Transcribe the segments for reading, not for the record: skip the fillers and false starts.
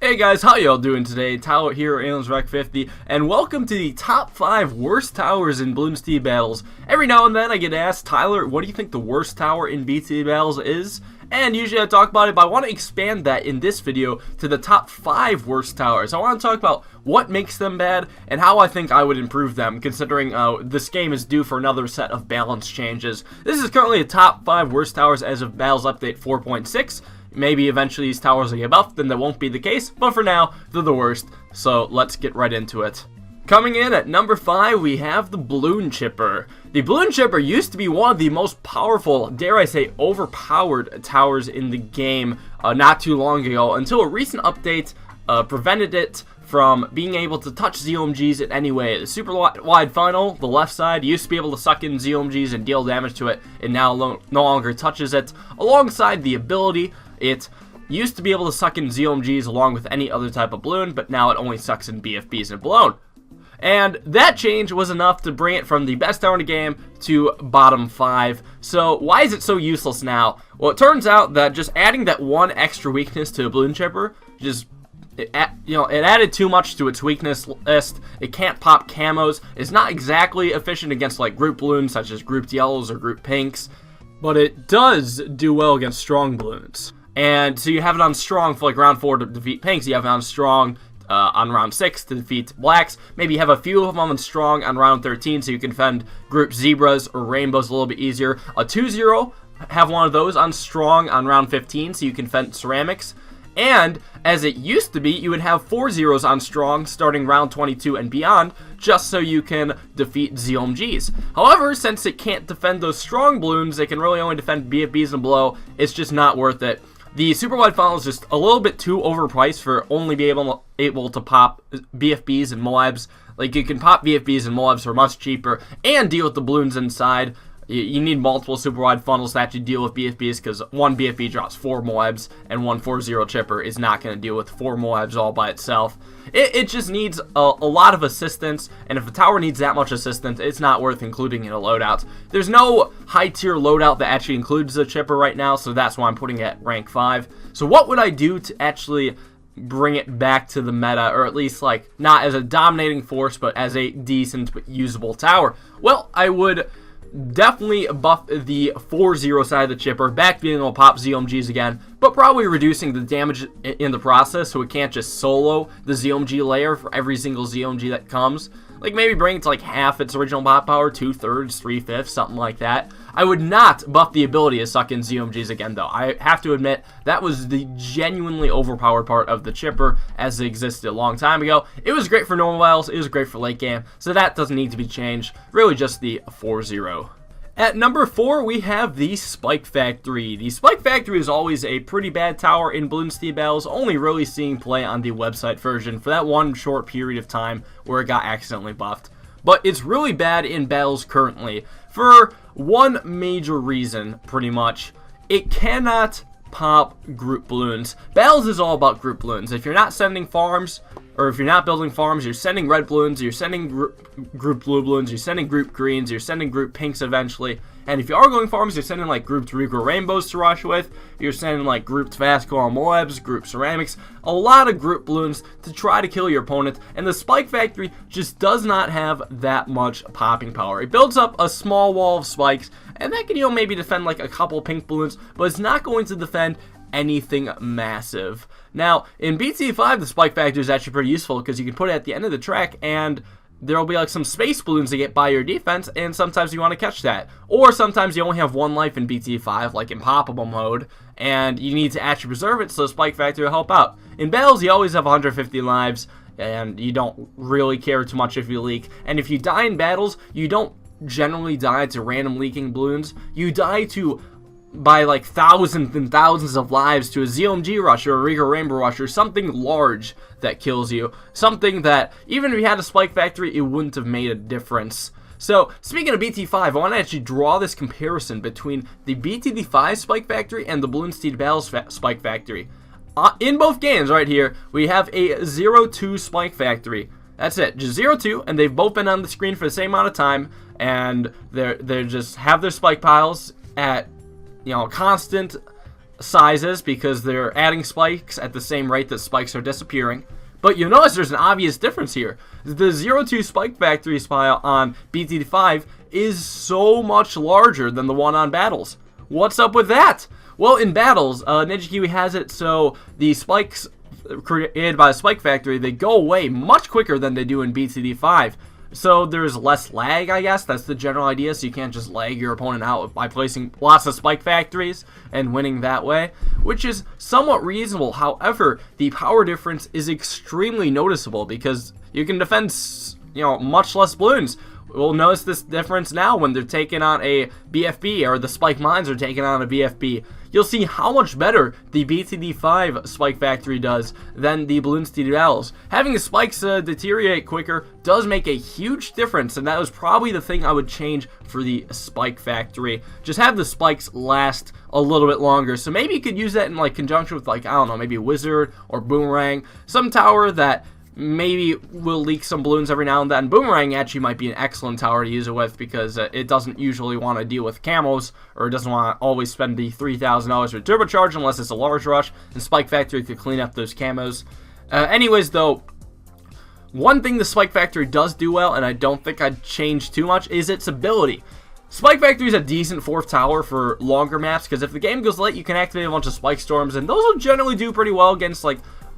Hey guys, how y'all doing today? Tyler here, AliensRec50, and welcome to the top 5 worst towers in Bloons TD Battles. Every now and then I get asked, Tyler, what do you think the worst tower in BTD Battles is? And usually I talk about it, but I want to expand that in this video to the top 5 worst towers. I want to talk about what makes them bad and how I think I would improve them, considering this game is due for another set of balance changes. This is currently the top 5 worst towers as of Battles Update 4.6. Maybe eventually these towers will get buffed, then that won't be the case, but for now, they're the worst, so let's get right into it. Coming in at number 5, we have the Bloon Chipper. The Bloon Chipper used to be one of the most powerful, dare I say, overpowered towers in the game not too long ago, until a recent update prevented it from being able to touch ZOMGs in any way. The super wide funnel, the left side, used to be able to suck in ZOMGs and deal damage to it, and now no longer touches it. Alongside the ability, it used to be able to suck in ZOMGs along with any other type of balloon, but now it only sucks in BFBs and Bloon. And that change was enough to bring it from the best tower in the game to bottom 5. So why is it so useless now? Well, it turns out that just adding that one extra weakness to a Bloon Chipper, it added too much to its weakness list. It can't pop camos. It's not exactly efficient against like group balloons such as grouped yellows or group pinks, but it does do well against strong balloons. And so you have it on strong for like round 4 to defeat pinks. You have it on strong on round 6 to defeat blacks. Maybe you have a few of them on strong on round 13 so you can defend group zebras or rainbows a little bit easier. A 2-0, have one of those on strong on round 15 so you can defend ceramics. And as it used to be, you would have 4 zeros on strong starting round 22 and beyond, just so you can defeat ZOMGs. However, since it can't defend those strong balloons, it can really only defend BFBs and below. It's just not worth it. The super wide funnel is just a little bit too overpriced for only be able to pop BFBs and Moabs. Like, you can pop BFBs and Moabs for much cheaper and deal with the balloons inside. You need multiple super wide funnels to actually deal with BFBs, because one BFB drops 4 Moabs and one 4-0 chipper is not going to deal with 4 Moabs all by itself. It just needs a lot of assistance, and if a tower needs that much assistance, it's not worth including in a loadout. There's no high tier loadout that actually includes the chipper right now, so that's why I'm putting it at rank 5. So what would I do to actually bring it back to the meta, or at least like not as a dominating force, but as a decent but usable tower? Well, I would definitely buff the 4-0 side of the chipper, back being able to pop ZOMGs again, but probably reducing the damage in the process so it can't just solo the ZOMG layer for every single ZOMG that comes. Like maybe bring it to like half its original pop power, 2/3, 3/5, something like that. I would not buff the ability to suck in ZOMGs again though. I have to admit, that was the genuinely overpowered part of the chipper as it existed a long time ago. It was great for normal battles, it was great for late game, so that doesn't need to be changed. Really just the 4-0. At number 4, we have the Spike Factory. The Spike Factory is always a pretty bad tower in Bloons TD Battles, only really seeing play on the website version for that one short period of time where it got accidentally buffed. But it's really bad in battles currently for one major reason, pretty much. It cannot pop group balloons. Battles is all about group balloons. If you're not sending farms, or if you're not building farms, you're sending red balloons, you're sending group blue balloons, you're sending group greens, you're sending group pinks eventually. And if you are going farms, you're sending like grouped Rico rainbows to rush with, you're sending like grouped Vasco Moabs, group ceramics, a lot of group balloons to try to kill your opponent. And the Spike Factory just does not have that much popping power. It builds up a small wall of spikes, and that can, maybe defend like a couple pink balloons, but it's not going to defend anything massive. Now, in BTD 5, the Spike Factory is actually pretty useful because you can put it at the end of the track and there'll be like some space balloons to get by your defense, and sometimes you want to catch that. Or sometimes you only have 1 life in BTD 5, like in poppable mode, and you need to actually preserve it, so Spike Factory will help out. In battles, you always have 150 lives, and you don't really care too much if you leak. And if you die in battles, you don't generally die to random leaking balloons. You die by like thousands and thousands of lives to a ZOMG rush or a Rico Rainbow rush or something large that kills you. Something that, even if you had a Spike Factory, it wouldn't have made a difference. So, speaking of BT5, I want to actually draw this comparison between the BTD5 Spike Factory and the Bloons TD Battles Spike Factory. In both games right here, we have a 0-2 Spike Factory. That's it, just 0-2, and they've both been on the screen for the same amount of time, and they just have their spike piles at constant sizes because they're adding spikes at the same rate that spikes are disappearing. But you'll notice there's an obvious difference here. The 02 Spike Factory spile on BTD5 is so much larger than the one on Battles. What's up with that? Well, in Battles, Ninja Kiwi has it so the spikes created by the Spike Factory, they go away much quicker than they do in BTD5. So there's less lag, I guess. That's the general idea, so you can't just lag your opponent out by placing lots of Spike Factories and winning that way, which is somewhat reasonable. However, the power difference is extremely noticeable because you can defend, much less balloons. We'll notice this difference now when they're taking on a BFB, or the Spike Mines are taking on a BFB. You'll see how much better the BTD5 Spike Factory does than the Bloons TD Battles. Having the spikes deteriorate quicker does make a huge difference, and that was probably the thing I would change for the Spike Factory. Just have the spikes last a little bit longer. So maybe you could use that in conjunction with I don't know, maybe a Wizard or Boomerang, some tower that maybe will leak some balloons every now and then. Boomerang actually might be an excellent tower to use it with because it doesn't usually want to deal with camos, or it doesn't want to always spend the $3,000 for turbocharge unless it's a large rush, and Spike Factory could clean up those camos. Anyways, though, one thing the Spike Factory does do well, and I don't think I'd change too much, is its ability. Spike Factory is a decent 4th tower for longer maps because if the game goes late, you can activate a bunch of Spike Storms, and those will generally do pretty well against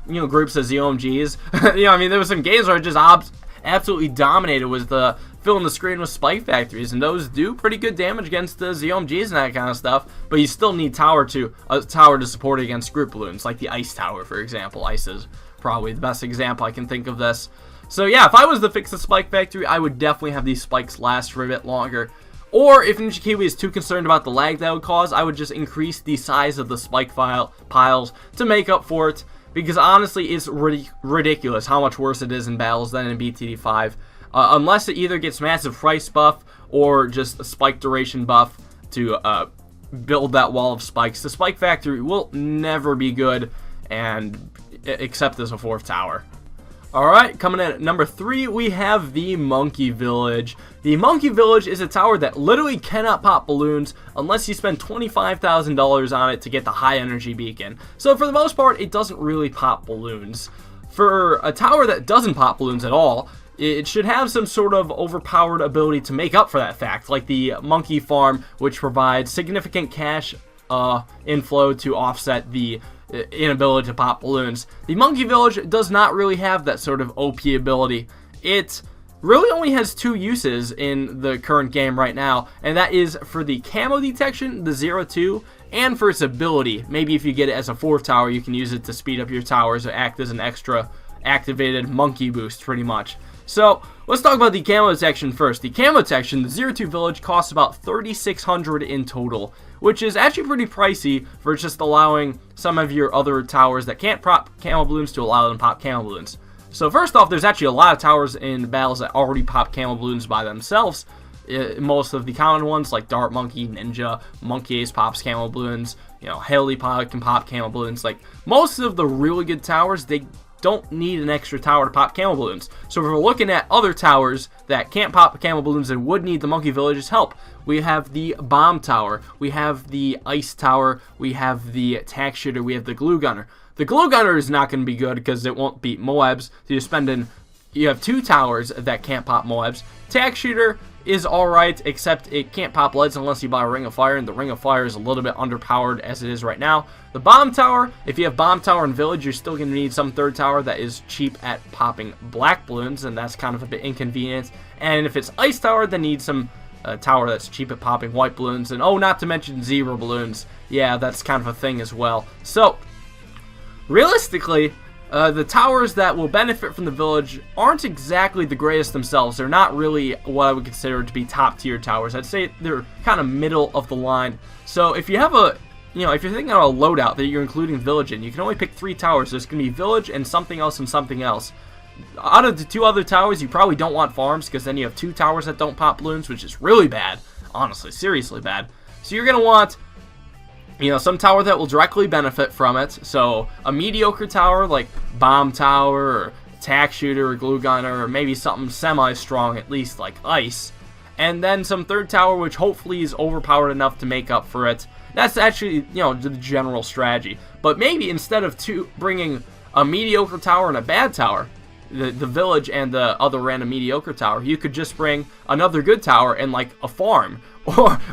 groups of ZOMGs. There was some games where I just absolutely dominated with filling the screen with Spike Factories, and those do pretty good damage against the ZOMGs and that kind of stuff, but you still need a tower to support it against group balloons, like the Ice Tower, for example. Ice is probably the best example I can think of this. So yeah, if I was to fix the Spike Factory, I would definitely have these spikes last for a bit longer. Or if Ninja Kiwi is too concerned about the lag that would cause, I would just increase the size of the spike piles to make up for it. Because honestly, it's ridiculous how much worse it is in Battles than in BTD5. Unless it either gets massive price buff or just a spike duration buff to build that wall of spikes. The Spike Factory will never be good, and except as a 4th tower. Alright, coming in at number 3, we have the Monkey Village. The Monkey Village is a tower that literally cannot pop balloons unless you spend $25,000 on it to get the high energy beacon. So for the most part, it doesn't really pop balloons. For a tower that doesn't pop balloons at all, it should have some sort of overpowered ability to make up for that fact, like the Monkey Farm, which provides significant cash inflow to offset the inability to pop balloons. The Monkey Village does not really have that sort of OP ability. It really only has 2 uses in the current game right now, and that is for the camo detection, the 02, and for its ability. Maybe if you get it as a 4th tower, you can use it to speed up your towers or act as an extra activated monkey boost, pretty much. So let's talk about the camo detection first. The camo detection, the 02 Village, costs about $3,600 in total, which is actually pretty pricey for just allowing some of your other towers that can't pop camo balloons to allow them to pop camo balloons. So first off, there's actually a lot of towers in Battles that already pop camo balloons by themselves. Most of the common ones like Dart Monkey, Ninja, Monkey Ace pops camo balloons, Haley Pod can pop camo balloons. Like most of the really good towers, they don't need an extra tower to pop camo balloons. So if we're looking at other towers that can't pop camo balloons and would need the Monkey Village's help, we have the Bomb Tower, we have the Ice Tower, we have the Tack Shooter, we have the Glue Gunner. The Glue Gunner is not going to be good because it won't beat Moabs, so you have 2 towers that can't pop Moabs. Tack Shooter is alright, except it can't pop leads unless you buy a Ring of Fire, and the Ring of Fire is a little bit underpowered as it is right now. The Bomb Tower, if you have Bomb Tower and Village, you're still going to need some 3rd tower that is cheap at popping black balloons, and that's kind of a bit inconvenient. And if it's Ice Tower, then need some tower that's cheap at popping white balloons, and not to mention zero balloons. Yeah, that's kind of a thing as well. So, realistically, the towers that will benefit from the village aren't exactly the greatest themselves. They're not really what I would consider to be top tier towers. I'd say they're kind of middle of the line. So if you have if you're thinking of a loadout that you're including village in, you can only pick 3 towers. There's going to be village and something else and something else. Out of the 2 other towers, you probably don't want farms because then you have 2 towers that don't pop balloons, which is really bad. Honestly, seriously bad. So you're going to want some tower that will directly benefit from it. So a mediocre tower like Bomb Tower or Tack Shooter or Glue Gunner, or maybe something semi-strong at least like Ice. And then some 3rd tower which hopefully is overpowered enough to make up for it. That's actually, you know, the general strategy. But maybe instead of bringing a mediocre tower and a bad tower, the village and the other random mediocre tower, you could just bring another good tower and like a farm,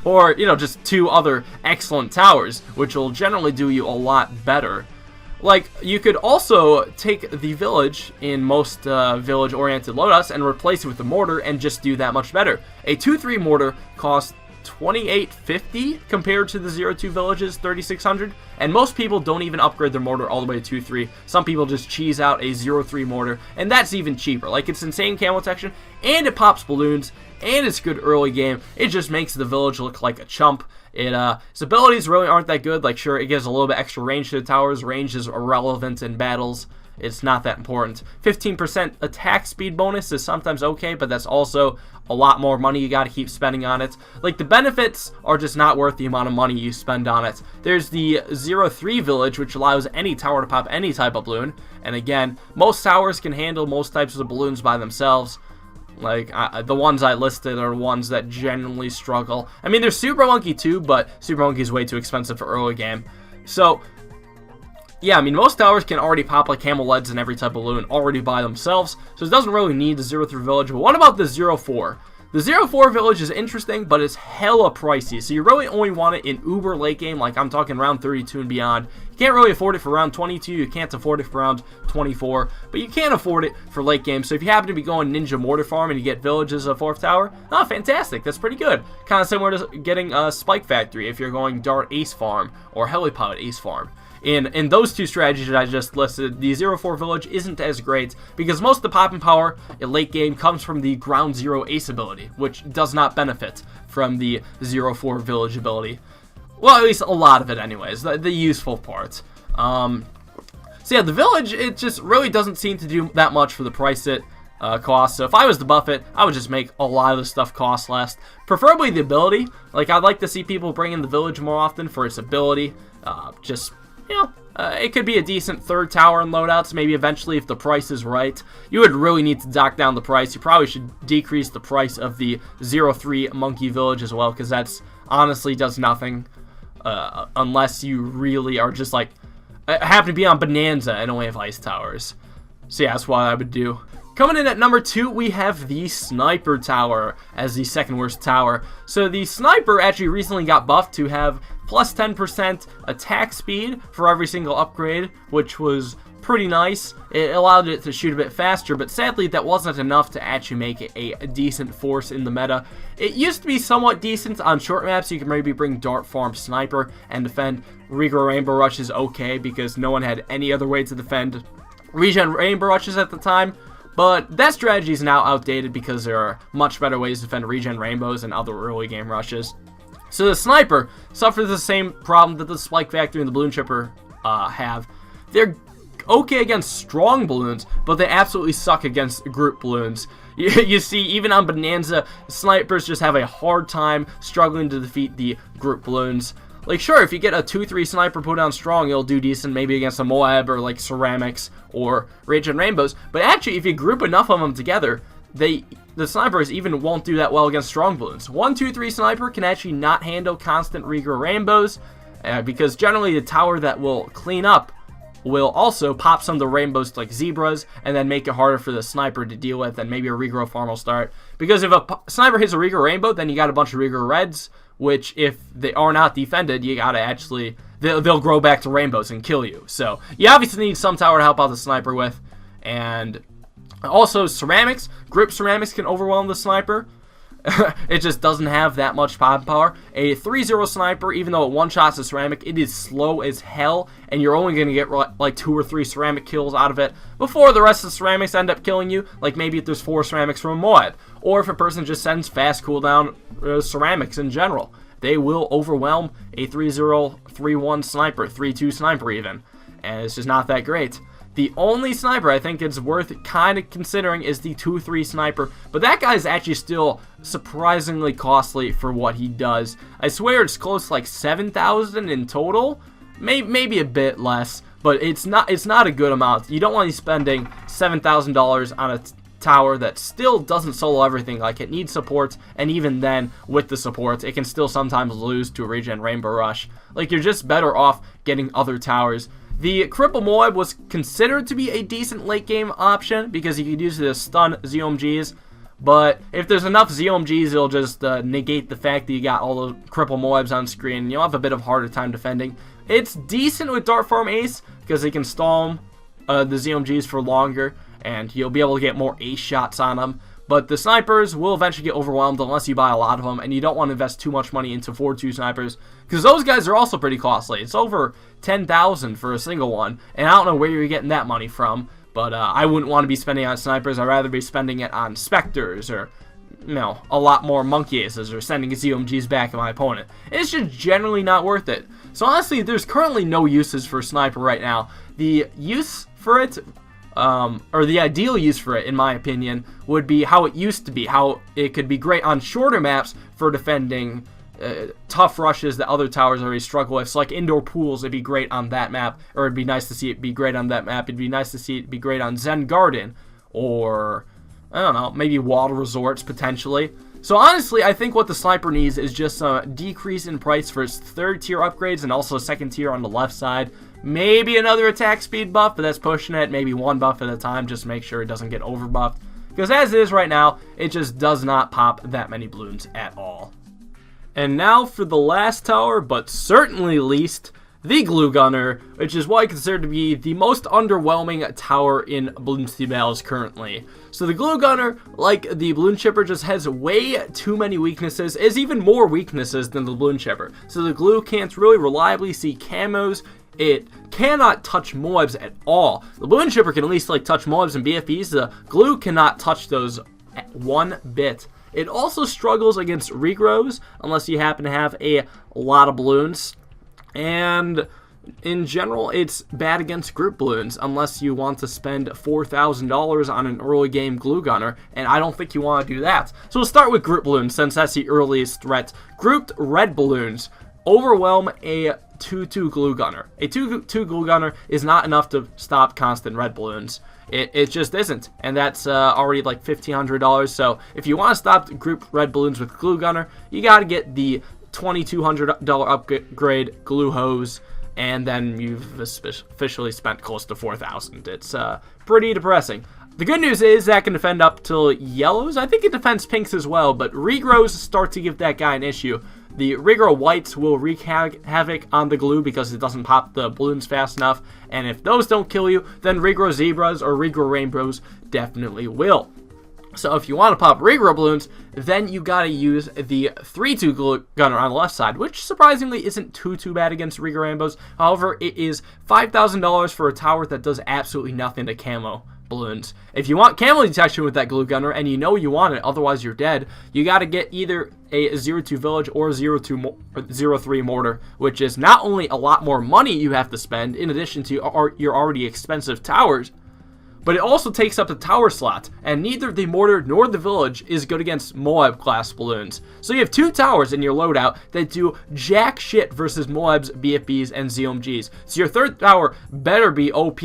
or you know, just 2 other excellent towers, which will generally do you a lot better. Like, you could also take the village in most village-oriented loadouts and replace it with the mortar and just do that much better. A 2-3 mortar costs 2850 compared to the 0-2 villages 3600, and most people don't even upgrade their mortar all the way to 2-3. Some people just cheese out a 0-3 mortar, and that's even cheaper. Like, it's insane camo protection, and it pops balloons, and it's good early game. It just makes the village look like a chump. Its abilities really aren't that good. Like, sure, it gives a little bit extra range to the towers. Range is irrelevant in battles. It's not that important. 15% attack speed bonus is sometimes okay, but that's also a lot more money you got to keep spending on it. Like, the benefits are just not worth the amount of money you spend on it. There's the 0-3 village, which allows any tower to pop any type of balloon. And again, most towers can handle most types of balloons by themselves. Like, the ones I listed are ones that generally struggle. I mean, there's Super Monkey too, but Super Monkey is way too expensive for early game. So, yeah, I mean, most towers can already pop like camel leads and every type of balloon already by themselves, so it doesn't really need the 0-3 village. But what about the 0-4? The 0-4 village is interesting, but it's hella pricey, so you really only want it in uber late game, like I'm talking round 32 and beyond. You can't really afford it for round 22, you can't afford it for round 24, but you can afford it for late game. So if you happen to be going Ninja Mortar Farm and you get villages of 4th tower, oh, fantastic, that's pretty good. Kind of similar to getting a Spike Factory if you're going Dart Ace Farm or Helipod Ace Farm. In those 2 strategies that I just listed, the 0-4 village isn't as great because most of the popping power in late game comes from the ground 0 ace ability, which does not benefit from the 0-4 village ability. Well, at least a lot of it anyways, the useful part. So yeah, the village, it just really doesn't seem to do that much for the price it costs. So if I was to buff it, I would just make a lot of the stuff cost less. Preferably the ability. Like, I'd like to see people bring in the village more often for its ability. Just, you know, it could be a decent 3rd tower in loadouts, maybe eventually if the price is right. You would really need to dock down the price. You probably should decrease the price of the 0-3 Monkey Village as well, because that's honestly does nothing unless you really are just like, happen to be on Bonanza and only have ice towers. So yeah, that's what I would do. Coming in at number 2, we have the Sniper Tower as the 2nd worst tower. So the Sniper actually recently got buffed to have plus 10% attack speed for every single upgrade, which was pretty nice. It allowed it to shoot a bit faster, but sadly that wasn't enough to actually make it a decent force in the meta. It used to be somewhat decent on short maps. You can maybe bring Dart Farm Sniper and defend. Regal Rainbow Rush is okay because no one had any other way to defend Regen Rainbow Rushes at the time. But that strategy is now outdated because there are much better ways to defend Regen Rainbows and other early game rushes. So the Sniper suffers the same problem that the Spike Factory and the Bloon Chipper have. They're okay against strong balloons, but they absolutely suck against group balloons. You see, even on Bonanza, snipers just have a hard time struggling to defeat the group balloons. Like, sure, if you get a 2-3 sniper put on strong, it'll do decent maybe against a Moab or like Ceramics or Raging Rainbows. But actually, if you group enough of them together, the snipers even won't do that well against strong balloons. 1-2-3 sniper can actually not handle constant Regal Rainbows because generally the tower that will clean up will also pop some of the rainbows like zebras and then make it harder for the sniper to deal with, and maybe a regrow farm will start. Because if a sniper hits a regrow rainbow, then you got a bunch of regrow reds, which if they are not defended, you gotta actually, they'll grow back to rainbows and kill you. So you obviously need some tower to help out the sniper with. And also ceramics, group ceramics can overwhelm the sniper. It just doesn't have that much pop power. A 3-0 sniper, even though it one-shots a ceramic, it is slow as hell, and you're only going to get like 2 or 3 ceramic kills out of it before the rest of the ceramics end up killing you, like maybe if there's 4 ceramics from a Moab, or if a person just sends fast cooldown ceramics in general. They will overwhelm a 3-0, 3-1 sniper, 3-2 sniper even, and it's just not that great. The only sniper I think it's worth kind of considering is the 2-3 sniper, but that guy is actually still surprisingly costly for what he does. I swear it's close to like 7,000 in total, maybe a bit less, but it's not a good amount. You don't want to be spending $7,000 on tower that still doesn't solo everything. Like, it needs support, and even then, with the support, it can still sometimes lose to a regen Rainbow Rush. Like, you're just better off getting other towers. The Cripple Moab was considered to be a decent late game option because you could use it to stun ZOMGs. But if there's enough ZOMGs, it'll just negate the fact that you got all the Cripple Moabs on screen, and you'll have a bit of a harder time defending. It's decent with Dart Farm Ace because it can stall the ZOMGs for longer, and you'll be able to get more ace shots on them. But the snipers will eventually get overwhelmed unless you buy a lot of them, and you don't want to invest too much money into 4-2 snipers because those guys are also pretty costly. It's over 10,000 for a single one, and I don't know where you're getting that money from. But I wouldn't want to be spending it on snipers. I'd rather be spending it on specters or, you know, a lot more monkey aces or sending ZOMGs back at my opponent. It's just generally not worth it. So honestly, there's currently no uses for sniper right now. The use for it, or the ideal use for it, in my opinion, would be how it used to be. How it could be great on shorter maps for defending tough rushes that other towers already struggle with. So like indoor pools, it'd be great on that map, or it'd be nice to see it be great on that map. It'd be nice to see it be great on Zen Garden, or I don't know, maybe water resorts potentially. So honestly, I think what the sniper needs is just a decrease in price for its 3rd tier upgrades and also 2nd tier on the left side. Maybe another attack speed buff, but that's pushing it. Maybe 1 buff at a time, just to make sure it doesn't get over buffed. Because as it is right now, it just does not pop that many balloons at all. And now for the last tower, but certainly least, the Glue Gunner, which is what I consider to be the most underwhelming tower in Bloon TD Battles currently. So the Glue Gunner, like the Balloon Chipper, just has way too many weaknesses. It's even more weaknesses than the Balloon Chipper. So the Glue can't really reliably see camos. It cannot touch Moabs at all. The Balloon Chipper can at least like touch Moabs and BFBs. The Glue cannot touch those one bit. It also struggles against regrows unless you happen to have a lot of balloons. And in general, it's bad against group balloons unless you want to spend $4,000 on an early game Glue Gunner, and I don't think you want to do that. So we'll start with group balloons since that's the earliest threat. Grouped red balloons overwhelm a 2-2 Glue Gunner. A 2-2 Glue Gunner is not enough to stop constant red balloons. It just isn't, and that's already like $1,500. So if you want to stop group red balloons with Glue Gunner, you got to get the $2,200 upgrade Glue Hose, and then you've officially spent close to $4,000. It's pretty depressing. The good news is that can defend up till yellows. I think it defends pinks as well, but regrows start to give that guy an issue. The regrow whites will wreak havoc on the Glue because it doesn't pop the balloons fast enough, and if those don't kill you, then regrow zebras or regrow rainbows definitely will. So if you want to pop regrow balloons, then you gotta use the 3-2 Glue Gunner on the left side, which surprisingly isn't too bad against regrow rainbows. However, it is $5,000 for a tower that does absolutely nothing to camo balloons. If you want camo detection with that Glue Gunner, and you know you want it, otherwise you're dead, you gotta get either a 0-2 village or 0-3 mortar, which is not only a lot more money you have to spend in addition to your already expensive towers, but it also takes up the tower slot, and neither the mortar nor the village is good against Moab class balloons. So you have 2 towers in your loadout that do jack shit versus Moabs, BFBs, and ZOMGs. So your 3rd tower better be OP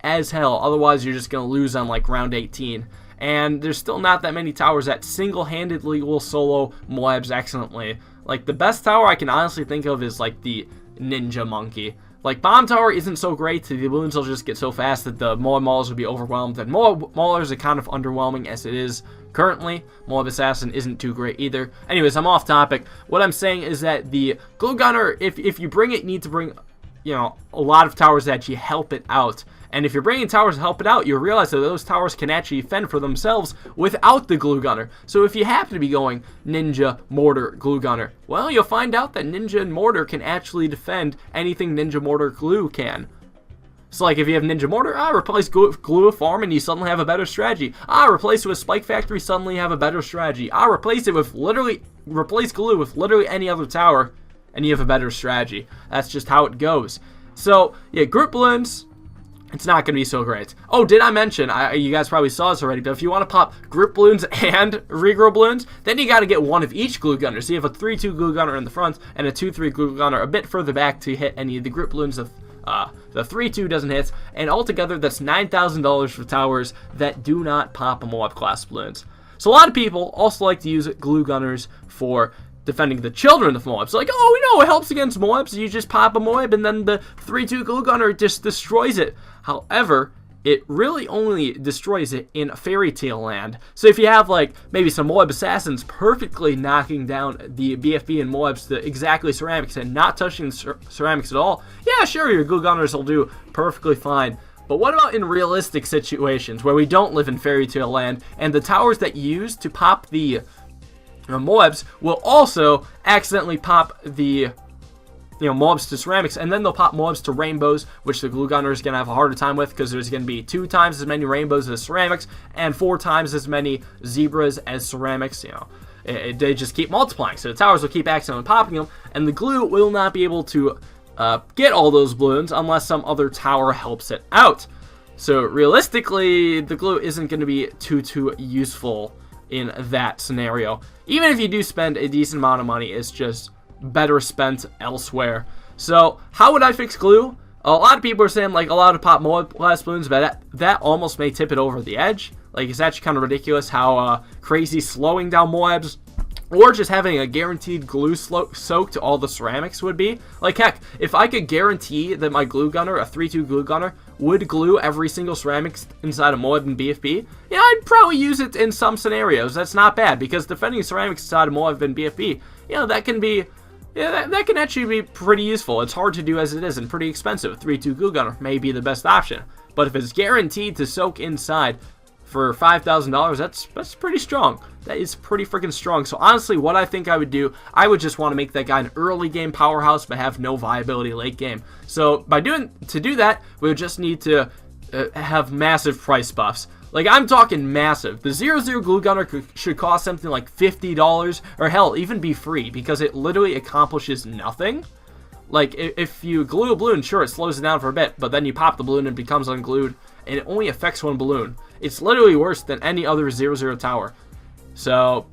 as hell, otherwise you're just going to lose on like round 18. And there's still not that many towers that single-handedly will solo Moabs excellently. Like the best tower I can honestly think of is like the Ninja Monkey. Like, Bomb Tower isn't so great, the balloons will just get so fast that the Moab Maulers will be overwhelmed, and Moab Maulers are kind of underwhelming as it is currently. Moab Assassin isn't too great either. Anyways, I'm off topic. What I'm saying is that the Glue Gunner, if you bring it, you need to bring, you know, a lot of towers that actually help it out. And if you're bringing towers to help it out, you'll realize that those towers can actually fend for themselves without the Glue Gunner. So if you happen to be going Ninja, Mortar, Glue Gunner, well, you'll find out that Ninja and Mortar can actually defend anything Ninja, Mortar, Glue can. So like if you have Ninja Mortar, replace Glue Farm and you suddenly have a better strategy. Replace it with Spike Factory, suddenly you have a better strategy. Replace Glue with literally any other tower and you have a better strategy. That's just how it goes. So yeah, group balloons, it's not going to be so great. Oh, did I mention, you guys probably saw this already, but if you want to pop group balloons and regrow balloons, then you got to get one of each Glue Gunner. So you have a 3-2 Glue Gunner in the front and a 2-3 Glue Gunner a bit further back to hit any of the group balloons The 3-2 doesn't hit, and altogether that's $9,000 for towers that do not pop Moab class balloons. So a lot of people also like to use glue gunners for defending the children of Moabs. Like, oh, we know it helps against Moabs. You just pop a Moab and then the 3-2 glue gunner just destroys it. However, it really only destroys it in Fairy Tale Land. So if you have, like, maybe some Moab assassins perfectly knocking down the BFB and Moabs to exactly ceramics and not touching ceramics at all, yeah, sure, your glue gunners will do perfectly fine. But what about in realistic situations where we don't live in Fairy Tale Land and the towers that you use to pop the Moabs will also accidentally pop the Moabs to ceramics, and then they'll pop Moabs to rainbows, which the glue gunner is going to have a harder time with because there's going to be 2 times as many rainbows as ceramics and 4 times as many zebras as ceramics. They just keep multiplying, so the towers will keep accidentally popping them, and the glue will not be able to get all those balloons unless some other tower helps it out. So realistically, the glue isn't going to be too useful in that scenario. Even if you do spend a decent amount of money, it's just better spent elsewhere. So how would I fix glue? A lot of people are saying, like, allowed to pop Moab class balloons, but that almost may tip it over the edge. Like, it's actually kind of ridiculous how crazy slowing down Moabs or just having a guaranteed glue soak to all the ceramics would be. Like, heck, if I could guarantee that my glue gunner, a 3-2 glue gunner, would glue every single ceramics inside of Moab and BFB, yeah, I'd probably use it in some scenarios. That's not bad, because defending ceramics inside of Moab and BFB, that can be, that can actually be pretty useful. It's hard to do as it is and pretty expensive. A 3-2 glue gunner may be the best option. But if it's guaranteed to soak inside for $5,000, that's pretty strong. That is pretty freaking strong. So honestly, what I think I would do, I would just want to make that guy an early game powerhouse but have no viability late game. So to do that, we would just need to have massive price buffs. Like, I'm talking massive. The 0-0 glue gunner should cost something like $50, or hell, even be free, because it literally accomplishes nothing. Like, if you glue a balloon, sure, it slows it down for a bit, but then you pop the balloon and it becomes unglued, and it only affects one balloon. It's literally worse than any other 0-0 tower. So,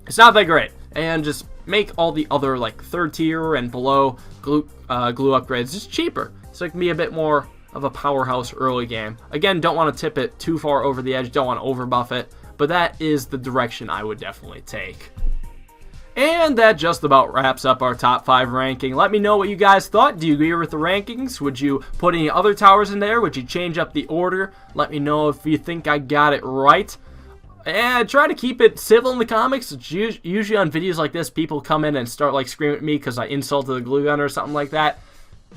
it's not that great. And just make all the other, like, 3rd tier and below glue upgrades just cheaper, so it can be a bit more of a powerhouse early game. Again, don't want to tip it too far over the edge, don't want to overbuff it, but that is the direction I would definitely take. And that just about wraps up our top 5 ranking. Let me know what you guys thought. Do you agree with the rankings? Would you put any other towers in there? Would you change up the order? Let me know if you think I got it right. And try to keep it civil in the comics. Usually on videos like this, people come in and start like screaming at me because I insulted the glue gunner or something like that.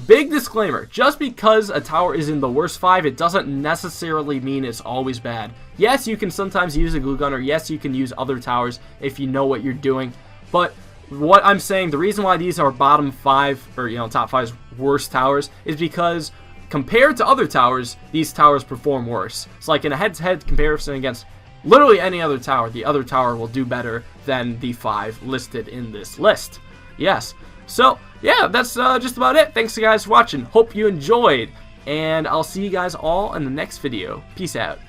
Big disclaimer, just because a tower is in the worst 5, it doesn't necessarily mean it's always bad. Yes, you can sometimes use a glue gunner. Yes, you can use other towers if you know what you're doing. But what I'm saying, the reason why these are bottom 5, or top 5's worst towers, is because compared to other towers, these towers perform worse. It's like in a head-to-head comparison against literally any other tower, the other tower will do better than the 5 listed in this list. Yes. So, yeah, that's just about it. Thanks, guys, for watching. Hope you enjoyed, and I'll see you guys all in the next video. Peace out.